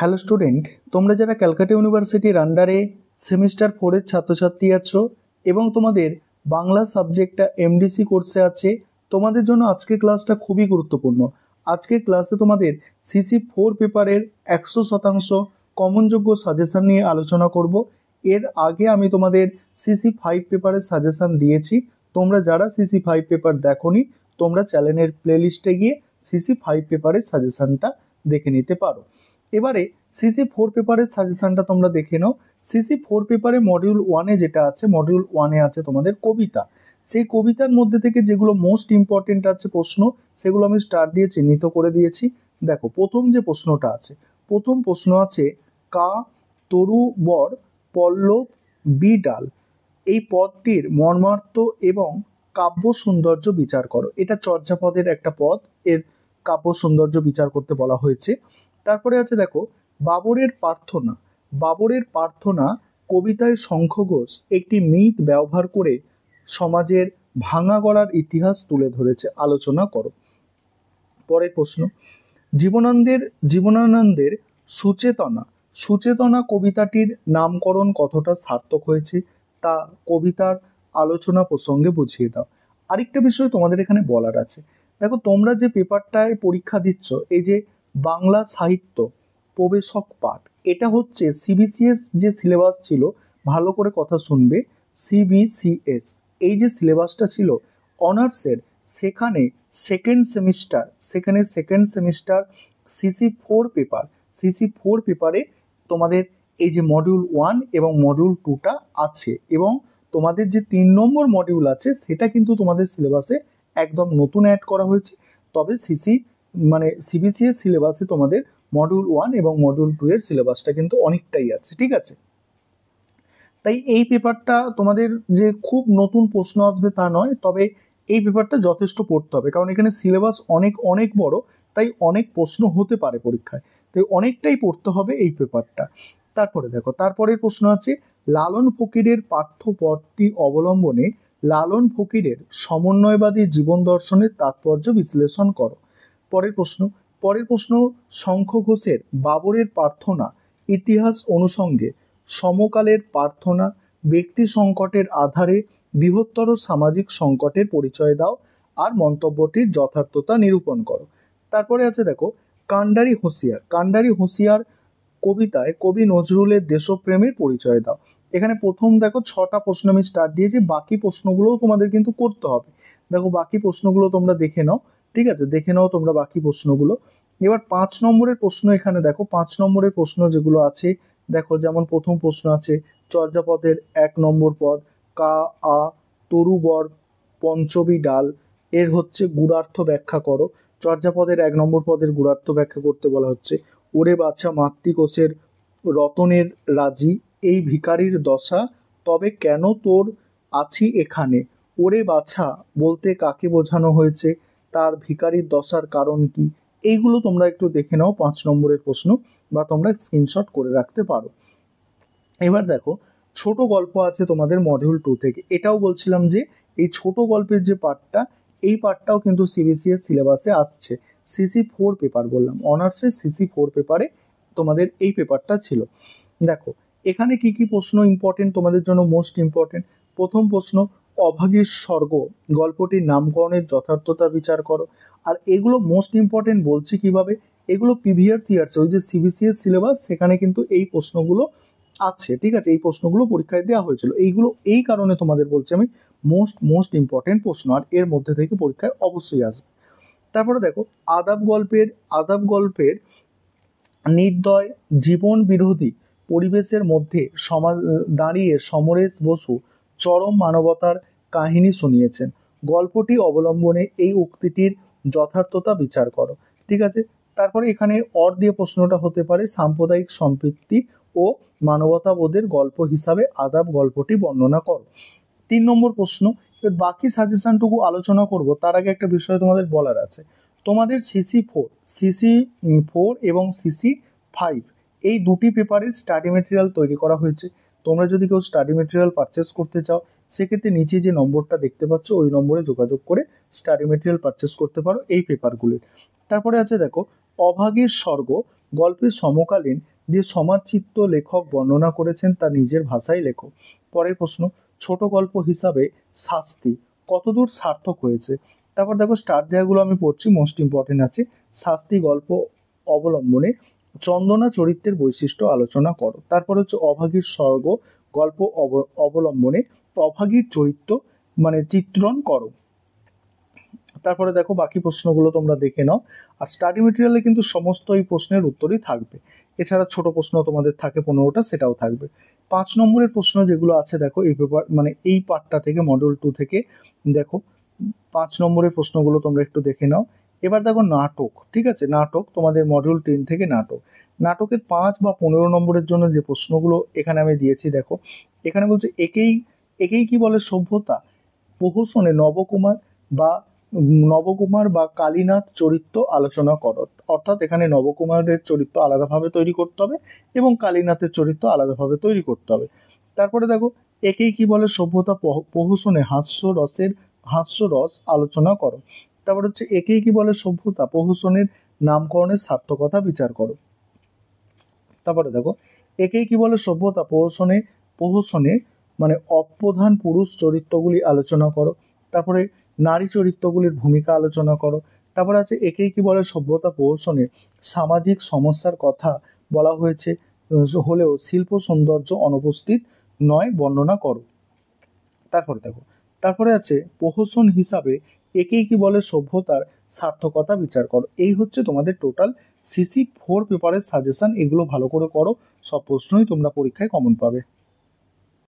Hello student, তোমরা যারা ক্যালকাটা ইউনিভার্সিটির আন্ডারে সেমিস্টার 4-এর ছাত্রছাত্রী আছো এবং তোমাদের বাংলা সাবজেক্টটা এমডিসি কোর্সে আছে, তোমাদের জন্য আজকে ক্লাসটা খুবই গুরুত্বপূর্ণ। আজকে ক্লাসে তোমাদের CC4 পেপারের 100% কমনযোগ্য সাজেশন নিয়ে আলোচনা করব। এর আগে আমি তোমাদের CC5 পেপারের সাজেশন দিয়েছি। তোমরা যারা CC5 পেপার দেখোনি, তোমরা চ্যানেলের প্লেলিস্টে গিয়ে CC5 পেপারের সাজেশনটা দেখে নিতে পারো। এবারে CC4 পেপারের সাজেশনটা তোমরা দেখে নাও। CC4 পেপারে মডিউল 1-এ যেটা আছে, মডিউল 1-এ আছে তোমাদের কবিতা। সেই কবিতার মধ্যে থেকে যেগুলো মোস্ট ইম্পর্টেন্ট আছে প্রশ্ন, সেগুলো আমি স্টার দিয়ে চিহ্নিত করে দিয়েছি। দেখো, প্রথম যে প্রশ্নটা আছে, প্রথম প্রশ্ন আছে কা তরু বর পল্লব বিডাল, এই পদটির মর্মার্থ এবং কাব্য সৌন্দর্য বিচার করো। এটা চর্যাপদের একটা পদ, এর কাব্য সৌন্দর্য বিচার করতে বলা হয়েছে। তারপরে আছে দেখো বাবরের প্রার্থনা। বাবরের প্রার্থনা কবিতায় শঙ্খ ঘোষ একটি মিথ ব্যবহার করে সমাজের ভাঙা গড়ার ইতিহাস তুলে ধরেছে, আলোচনা করো। পরের প্রশ্ন, জীবনানন্দের সুচেতনা। সুচেতনা কবিতাটির নামকরণ কতটা সার্থক হয়েছে তা কবিতার আলোচনা প্রসঙ্গে বুঝিয়ে দাও। আরেকটা বিষয় তোমাদের এখানে বলার আছে, দেখো তোমরা যে পেপারটায় পরীক্ষা দিচ্ছ, এই যে বাংলা সাহিত্য প্রবেশক পাঠ, এটা হচ্ছে সিবিসিএস যে সিলেবাস ছিল, ভালো করে কথা শুনবে, সিবিসিএস এই যে সিলেবাসটা ছিল অনার্সের, সেখানে সেকেন্ড সেমিস্টার CC4 পেপারে তোমাদের এই যে মডিউল 1 এবং মডিউল 2টা আছে, এবং তোমাদের যে 3 নম্বর মডিউল আছে সেটা কিন্তু তোমাদের সিলেবাসে একদম নতুন অ্যাড করা হয়েছে। তবে সিবিসিএস সিলেবাসে তোমাদের মডিউল 1 এবং মডিউল 2 এর সিলেবাসটা কিন্তু অনেকটাই আছে, ঠিক আছে। তাই এই পেপারটা তোমাদের যে খুব নতুন প্রশ্ন আসবে তা নয়, তবে এই পেপারটা যথেষ্ট পড়তে হবে, কারণ এখানে সিলেবাস অনেক বড়, তাই অনেক প্রশ্ন হতে পারে পরীক্ষায়, তাই অনেকটাই পড়তে হবে এই পেপারটা। তারপরে দেখো, তারপরের প্রশ্ন আছে লালন ফকিরের পাঠ্যপটটি অবলম্বনে লালন ফকিরের সমন্বয়বাদী জীবন দর্শনের তাৎপর্য বিশ্লেষণ করো। পরের প্রশ্ন শঙ্খ ঘোষের বাবরের প্রার্থনা ইতিহাস অনুষঙ্গে সমকালের প্রার্থনা ব্যক্তি সংকটের আধারে বৃহত্তর সামাজিক সংকটের পরিচয় দাও আর মন্তব্যটির যথার্থতা নিরূপণ করো। তারপরে আছে দেখো কান্ডারি হুঁশিয়ার কবিতায় কবি নজরুলের দেশপ্রেমের পরিচয় দাও। এখানে প্রথম দেখো 6টা প্রশ্ন আমি স্টার দিয়েছি, বাকি প্রশ্নগুলোও তোমাদের কিন্তু করতে হবে। দেখো বাকি প্রশ্নগুলো তোমরা দেখে নাও, ঠিক আছে, দেখে নাও তোমরা বাকি প্রশ্নগুলো। এবার 5 নম্বরের প্রশ্ন, এখানে দেখো 5 নম্বরের প্রশ্ন যেগুলো আছে, দেখো যেমন প্রথম প্রশ্ন আছে চর্যাপদের 1 নম্বর পদ কা আ তরুবর পঞ্চবী ডাল, এর হচ্ছে গুণার্থ ব্যাখ্যা করো। চর্যাপদের 1 নম্বর পদের গুণার্থ ব্যাখ্যা করতে বলা হচ্ছে ওরে বাছা মাতৃকোষের রতনের রাজি এই ভিখারির দশা, তবে কেন তোর আছি এখানে। ওরে বাছা বলতে কাকে বোঝানো হয়েছে, তার ভিখারির দশার কারণ কি, এইগুলো তোমরা একটু দেখে নাও 5 নম্বরের প্রশ্ন, বা তোমরা স্ক্রিনশট করে রাখতে পারো। এবার দেখো ছোট গল্প আছে তোমাদের মডিউল 2 থেকে, এটাও বলছিলাম যে এই ছোট গল্পের যে পার্টটা, এই পার্টটাও কিন্তু সিবিসিএস সিলেবাসে আসছে। CC4 পেপার বললাম, অনার্সের CC4 পেপারে তোমাদের এই পেপারটা ছিল। দেখো এখানে কি কি প্রশ্ন ইম্পর্টেন্ট তোমাদের জন্য, মোস্ট ইম্পর্টেন্ট। প্রথম প্রশ্ন অভাগীর স্বর্গ গল্পটির নামকরণের যথার্থতা বিচার করো। আর এগুলো মোস্ট ইম্পর্টেন্ট বলছি কিভাবে, এগুলো প্রিভিয়াস ইয়ার্স ওই যে সিবিসিএস সিলেবাস, সেখানে কিন্তু এই প্রশ্নগুলো আছে, ঠিক আছে, এই প্রশ্নগুলো পরীক্ষায় দেওয়া হয়েছিল। এইগুলো এই কারণে তোমাদের বলছি আমি মোস্ট ইম্পর্টেন্ট প্রশ্ন, আর এর মধ্যে থেকে পরীক্ষায় অবশ্যই আসবে। তারপরে দেখো আদাব গল্পের নির্দয় জীবন বিরোধী পরিবেশের মধ্যে দাঁড়িয়ে সমরেশ বসু চরম মানবতার কাহিনী শুনিয়েছেন, গল্পটি অবলম্বনে এই উক্তিটির যথার্থতা বিচার করো, ঠিক আছে। তারপরে এখানে অর দিয়ে প্রশ্নটা হতে পারে সাম্প্রদায়িক সম্পৃক্তি ও মানবতাবোধের গল্প হিসাবে আদাব গল্পটি বর্ণনা করো। 3 নম্বর প্রশ্ন, বাকি সাজেশনটুকু আলোচনা করব তার আগে একটা বিষয় তোমাদের বলার আছে। তোমাদের CC4 এবং CC5 এই দুটি পেপারের স্টাডি মেটেরিয়াল তৈরি করা হয়েছে। তোমরা যদি কেউ স্টাডি মেটেরিয়াল পারচেস করতে চাও, সেক্ষেত্রে নিচে যে নম্বরটা দেখতে পাচ্ছ ওই নম্বরে যোগাযোগ করে স্টাডি মেটেরিয়াল পারচেস করতে পারো এই পেপারগুলির। তারপরে আছে দেখো অভাগীর স্বর্গ গল্পের সমকালীন যে সমাজচিত্র লেখক বর্ণনা করেছেন তা নিজের ভাষায় লেখো। পরের প্রশ্ন, ছোট গল্প হিসাবে শাস্তি কতদূর সার্থক হয়েছে। তারপর দেখো স্টার দেওয়াগুলো আমি পড়ছি, মোস্ট ইম্পর্টেন্ট আছে। শাস্তি গল্প অবলম্বনে চন্দনা চরিত্রের বৈশিষ্ট্য আলোচনা করো। তারপর হচ্ছে অভাগীর স্বর্গ গল্প অবলম্বনে অভাগীর চরিত্র মানে চিত্রণ করো। তারপরে দেখো বাকি প্রশ্নগুলো তোমরা দেখে নাও। আর স্টাডি মেটেরিয়ালে কিন্তু সমস্ত এই প্রশ্নের উত্তরই থাকবে। এছাড়া ছোট প্রশ্ন তোমাদের থাকে 15টা, সেটাও থাকবে। 5 নম্বরের প্রশ্ন যেগুলো আছে দেখো এই পেপার মানে এই পার্টটা থেকে মডিউল 2 থেকে দেখো 5 নম্বরের প্রশ্নগুলো তোমরা একটু দেখে নাও। এবার দেখো নাটক, ঠিক আছে, নাটক তোমাদের মডিউল 10 থেকে নাটক। নাটকের 5 বা 15 নম্বরের জন্য যে প্রশ্নগুলো এখানে আমি দিয়েছি দেখো, এখানে বলছে একেই একেই কি বলে সভ্যতা। প্রহসনে নবকুমার বা কালীনাথ চরিত্র আলোচনা করো। অর্থাৎ এখানে নবকুমারের চরিত্র আলাদাভাবে তৈরি করতে হবে এবং কালীনাথের চরিত্র আলাদাভাবে তৈরি করতে হবে। তারপরে দেখো একেই কি বলে সভ্যতা প্রহসনে হাস্যরস আলোচনা করো। তারপর হচ্ছে একেই কি বলে সভ্যতা প্রহসনের নামকরণের সার্থকতা বিচার করো। তারপরে দেখো একেই কি বলে সভ্যতা প্রহসনে মানে অপ্রধান পুরুষ চরিত্রগুলি আলোচনা করো। তারপরে নারী চরিত্রগুলির ভূমিকা আলোচনা করো। তারপরে আছে একেই কি বলে সভ্যতা প্রহসনে সামাজিক সমস্যার কথা বলা হয়েছে হলেও শিল্প সৌন্দর্য অনুপস্থিত নয় বর্ণনা করো। তারপরে আছে প্রহসন হিসাবে একেই কি বলে সভ্যতার সার্থকতা বিচার করো। এই হচ্ছে তোমাদের টোটাল CC4 পেপারের সাজেশন। এগুলো ভালো করে করো, সব প্রশ্নই তোমরা পরীক্ষায় কমন পাবে।